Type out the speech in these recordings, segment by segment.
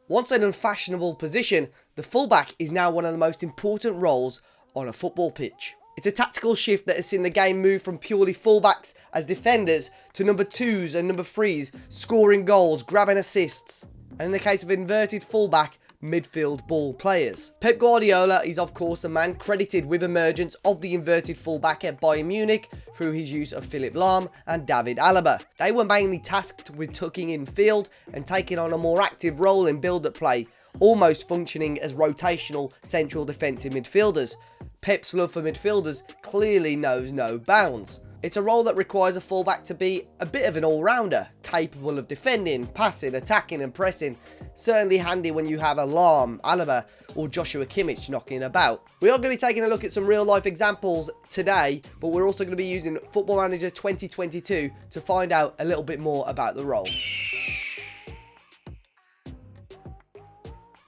Once an unfashionable position, the fullback is now one of the most important roles on a football pitch. It's a tactical shift that has seen the game move from purely fullbacks as defenders to number 2s and number 3s, scoring goals, grabbing assists, and in the case of inverted fullback, midfield ball players. Pep Guardiola is of course the man credited with emergence of the inverted fullback at Bayern Munich through his use of Philipp Lahm and Alaba. They were mainly tasked with tucking in field and taking on a more active role in build-up play, almost functioning as rotational central defensive midfielders. Pep's love for midfielders clearly knows no bounds. It's a role that requires a fullback to be a bit of an all-rounder, capable of defending, passing, attacking and pressing. Certainly handy when you have a Lahm, Alaba or Joshua Kimmich knocking about. We are going to be taking a look at some real-life examples today, but we're also going to be using Football Manager 2022 to find out a little bit more about the role.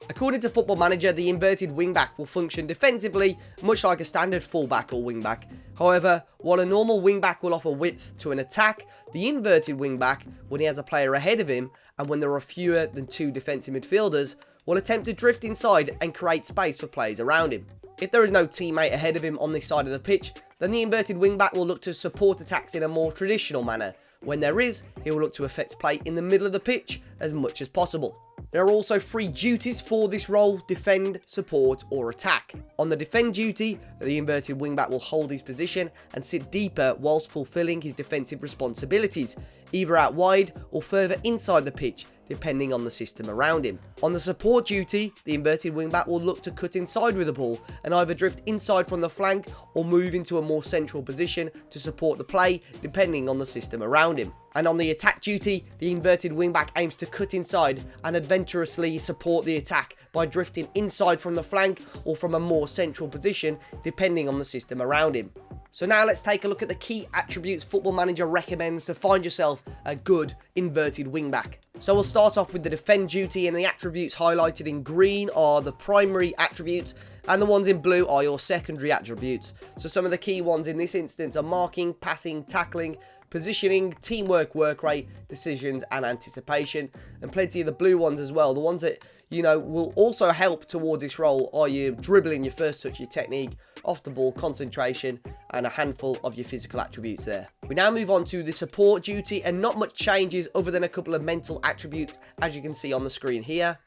According to Football Manager, the inverted wingback will function defensively, much like a standard fullback or wingback. However, while a normal wingback will offer width to an attack, the inverted wingback, when he has a player ahead of him and when there are fewer than 2 defensive midfielders, will attempt to drift inside and create space for players around him. If there is no teammate ahead of him on this side of the pitch, then the inverted wingback will look to support attacks in a more traditional manner. When there is, he will look to affect play in the middle of the pitch as much as possible. There are also 3 duties for this role: defend, support or attack. On the defend duty, the inverted wingback will hold his position and sit deeper whilst fulfilling his defensive responsibilities, either out wide or further inside the pitch, depending on the system around him. On the support duty, the inverted wingback will look to cut inside with the ball and either drift inside from the flank or move into a more central position to support the play, depending on the system around him. And on the attack duty, the inverted wingback aims to cut inside and adventurously support the attack by drifting inside from the flank or from a more central position, depending on the system around him. So now let's take a look at the key attributes Football Manager recommends to find yourself a good inverted wingback. So we'll start off with the defend duty, and the attributes highlighted in green are the primary attributes and the ones in blue are your secondary attributes. So some of the key ones in this instance are marking, passing, tackling, positioning, teamwork, work rate, decisions and anticipation, and plenty of the blue ones as well. The ones that, you know, will also help towards this role are your dribbling, your first touch, your technique, off the ball, concentration, and a handful of your physical attributes there. We now move on to the support duty, and not much changes other than a couple of mental attributes, as you can see on the screen here.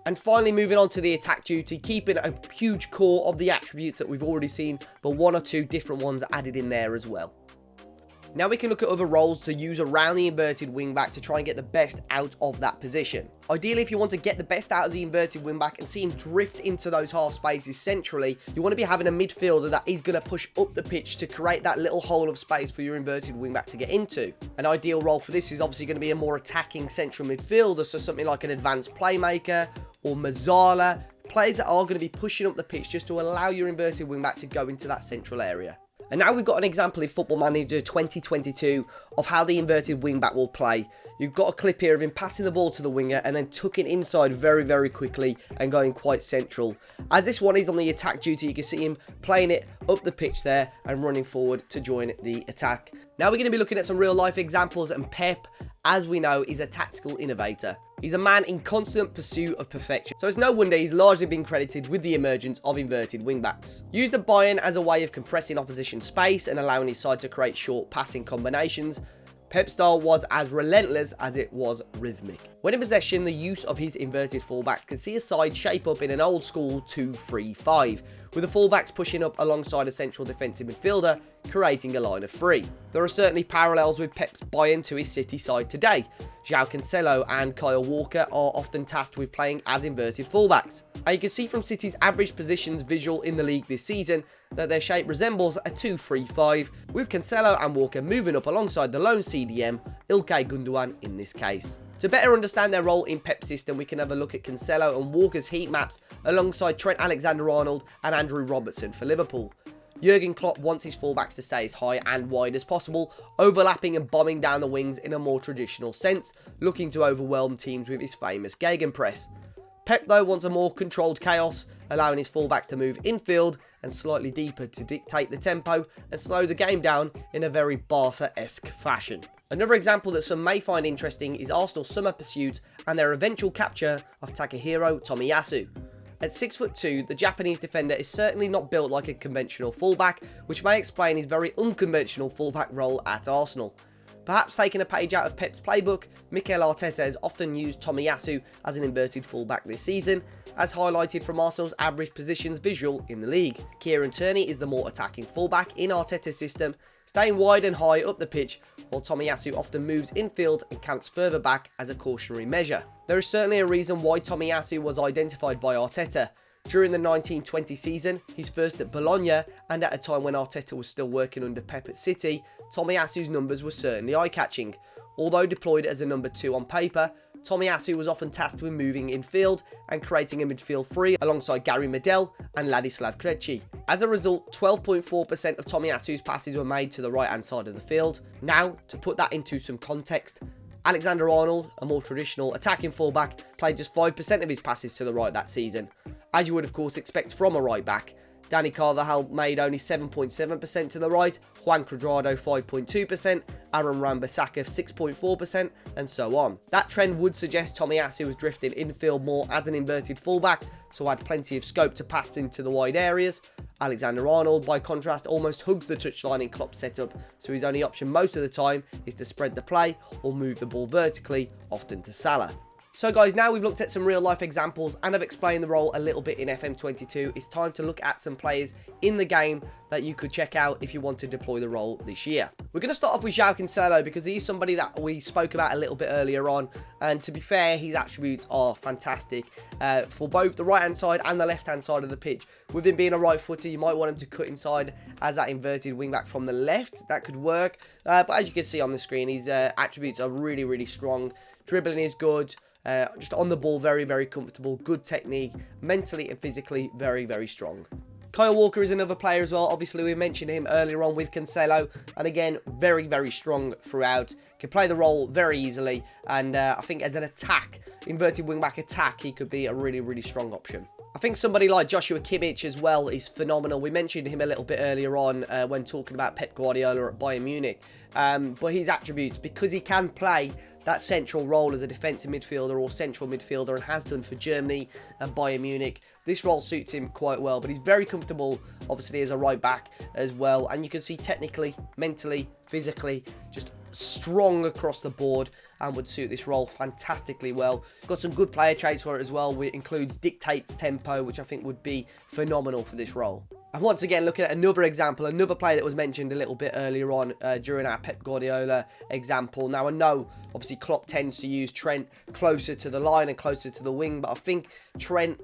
And finally, moving on to the attack duty, keeping a huge core of the attributes that we've already seen, but 1 or 2 different ones added in there as well. Now we can look at other roles to use around the inverted wingback to try and get the best out of that position. Ideally, if you want to get the best out of the inverted wingback and see him drift into those half spaces centrally, you want to be having a midfielder that is going to push up the pitch to create that little hole of space for your inverted wingback to get into. An ideal role for this is obviously going to be a more attacking central midfielder, so something like an advanced playmaker or Mazzala, players that are going to be pushing up the pitch just to allow your inverted wingback to go into that central area. And now we've got an example in Football Manager 2022 of how the inverted wingback will play. You've got a clip here of him passing the ball to the winger and then tucking inside very, very quickly and going quite central. As this one is on the attack duty, you can see him playing it up the pitch there and running forward to join the attack. Now we're going to be looking at some real life examples, and Pep, as we know, is a tactical innovator. He's a man in constant pursuit of perfection, so it's no wonder he's largely been credited with the emergence of inverted wingbacks. Used at Bayern as a way of compressing opposition space and allowing his side to create short passing combinations, Pep's style was as relentless as it was rhythmic. When in possession, the use of his inverted fullbacks can see a side shape up in an old school 2-3-5, with the fullbacks pushing up alongside a central defensive midfielder, creating a line of 3. There are certainly parallels with Pep's Bayern to his City side today. João Cancelo and Kyle Walker are often tasked with playing as inverted fullbacks. And you can see from City's average positions visual in the league this season that their shape resembles a 2-3-5, with Cancelo and Walker moving up alongside the lone CDM, Ilkay Gundogan in this case. To better understand their role in Pep's system, we can have a look at Cancelo and Walker's heat maps alongside Trent Alexander-Arnold and Andrew Robertson for Liverpool. Jurgen Klopp wants his fullbacks to stay as high and wide as possible, overlapping and bombing down the wings in a more traditional sense, looking to overwhelm teams with his famous gegenpress. Pep, though, wants a more controlled chaos, allowing his fullbacks to move infield and slightly deeper to dictate the tempo and slow the game down in a very Barca-esque fashion. Another example that some may find interesting is Arsenal's summer pursuit and their eventual capture of Takehiro Tomiyasu. At 6'2", the Japanese defender is certainly not built like a conventional fullback, which may explain his very unconventional fullback role at Arsenal. Perhaps taking a page out of Pep's playbook, Mikel Arteta has often used Tomiyasu as an inverted fullback this season, as highlighted from Arsenal's average positions visual in the league. Kieran Tierney is the more attacking fullback in Arteta's system, staying wide and high up the pitch, while Tomiyasu often moves infield and camps further back as a cautionary measure. There is certainly a reason why Tomiyasu was identified by Arteta. During the 1920 season, his first at Bologna, and at a time when Arteta was still working under Pep at City, Tomiyasu's numbers were certainly eye-catching. Although deployed as a number 2 on paper, Tomiyasu was often tasked with moving infield and creating a midfield three alongside Gary Medel and Ladislav Krejci. As a result, 12.4% of Tomiyasu's passes were made to the right-hand side of the field. Now, to put that into some context, Alexander-Arnold, a more traditional attacking fullback, played just 5% of his passes to the right that season, as you would of course expect from a right back. Danny Carvajal made only 7.7% to the right, Juan Cuadrado 5.2%, Aaron Wan-Bissaka 6.4%, and so on. That trend would suggest Tomiyasu was drifting infield more as an inverted fullback, so had plenty of scope to pass into the wide areas. Alexander-Arnold, by contrast, almost hugs the touchline in Klopp's setup, so his only option most of the time is to spread the play or move the ball vertically, often to Salah. So guys, now we've looked at some real life examples and have explained the role a little bit in FM22, it's time to look at some players in the game that you could check out if you want to deploy the role this year. We're going to start off with João Cancelo because he's somebody that we spoke about a little bit earlier on, and to be fair, his attributes are fantastic for both the right hand side and the left hand side of the pitch. With him being a right footer, you might want him to cut inside as that inverted wing back from the left. That could work, but as you can see on the screen, his attributes are really strong. Dribbling is good. Just on the ball, very comfortable, good technique, mentally and physically very strong. Kyle Walker is another player as well. Obviously, we mentioned him earlier on with Cancelo, and again, very strong throughout. Can play the role very easily, and I think as an attack, inverted wing-back attack, he could be a really strong option. I think somebody like Joshua Kimmich as well is phenomenal. We mentioned him a little bit earlier on when talking about Pep Guardiola at Bayern Munich. But his attributes, because he can play that central role as a defensive midfielder or central midfielder and has done for Germany and Bayern Munich, this role suits him quite well. But he's very comfortable, obviously, as a right back as well. And you can see technically, mentally, physically, just strong across the board and would suit this role fantastically well. Got some good player traits for it as well, which includes dictates tempo, which I think would be phenomenal for this role. And once again, looking at another example, another player that was mentioned a little bit earlier on during our Pep Guardiola example. Now, I know, obviously, Klopp tends to use Trent closer to the line and closer to the wing, but I think Trent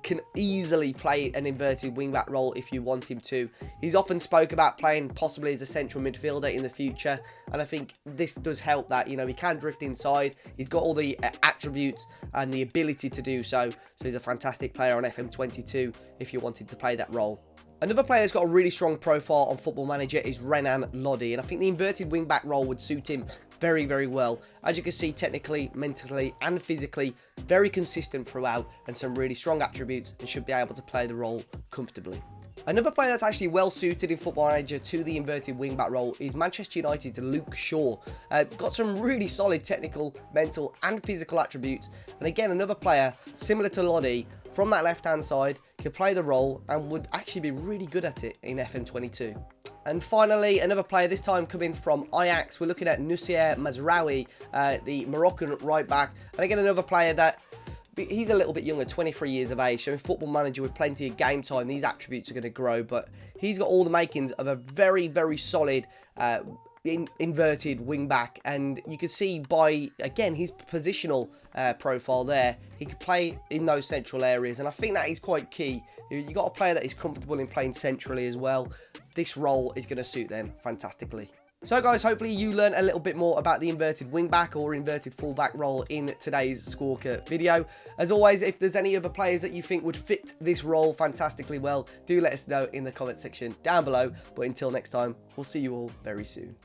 can easily play an inverted wing-back role if you want him to. He's often spoke about playing possibly as a central midfielder in the future, and I think this does help that, you know, he can drift inside. He's got all the attributes and the ability to do so, so he's a fantastic player on FM22 if you wanted to play that role. Another player that's got a really strong profile on Football Manager is Renan Lodi, and I think the inverted wing-back role would suit him very well. As you can see, technically, mentally and physically, very consistent throughout and some really strong attributes, and should be able to play the role comfortably. Another player that's actually well suited in Football Manager to the inverted wing-back role is Manchester United's Luke Shaw. Got some really solid technical, mental and physical attributes, and again, another player similar to Lodi from that left-hand side, could play the role and would actually be really good at it in FM22. And finally, another player, this time coming from Ajax, we're looking at Noussair Mazraoui, the Moroccan right-back. And again, another player that, he's a little bit younger, 23 years of age, so in Football Manager with plenty of game time, these attributes are going to grow, but he's got all the makings of a very solid inverted wing back, and you can see by, again, his positional profile there, he could play in those central areas, and I think that is quite key. You got a player that is comfortable in playing centrally as well. This role is going to suit them fantastically. So guys, hopefully you learned a little bit more about the inverted wingback or inverted fullback role in today's Squawker video. As always, if there's any other players that you think would fit this role fantastically well, do let us know in the comment section down below. But until next time, we'll see you all very soon.